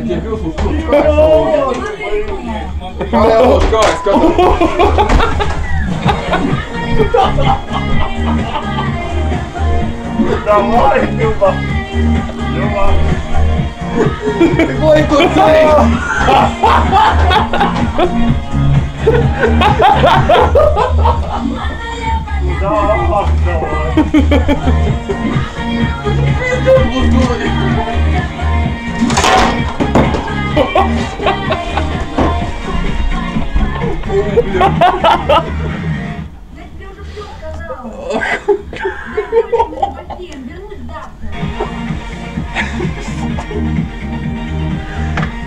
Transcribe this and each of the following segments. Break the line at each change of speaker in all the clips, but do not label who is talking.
Tie pilsūs tur kā jālūdz kājas katru.
Давай, Люба! Люба!
Ой, тут цей!
Давай, давай!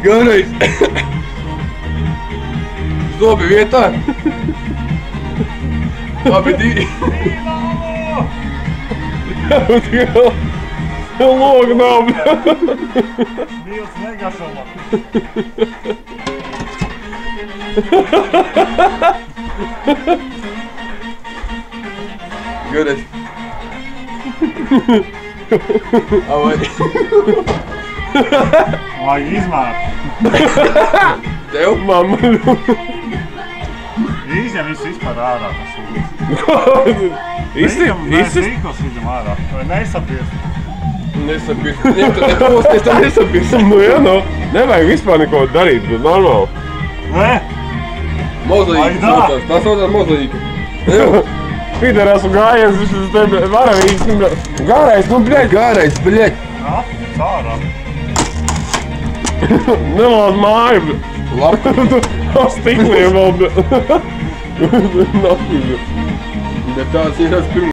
Garais! Zobi vietā! Labi, divi!
Logu nav!
Mīls negašama!
Garais! Avai!
Vajag izmērt!
Tev?
Mamma!
Izņem visu vispār ārā, tas ir. Mēs rīkos vidam ārā, vai nesapiest?
Nesapiest. Es tā nesapiest.
Nu jā, nu, nevajag vispār neko darīt, bet normāli.
Nē?
Mozaīka saucās, tā saucās mozaīka.
Pīter, esmu gājiens, viņš te varavīgs, gārais, nu bļeļ!
Gārais, bļeļ!
Nā, cārā.
Nelād māju, bļeļ!
Labi.
Ar stikliem vēl, bļeļ!
Bet tāds ir pirmā.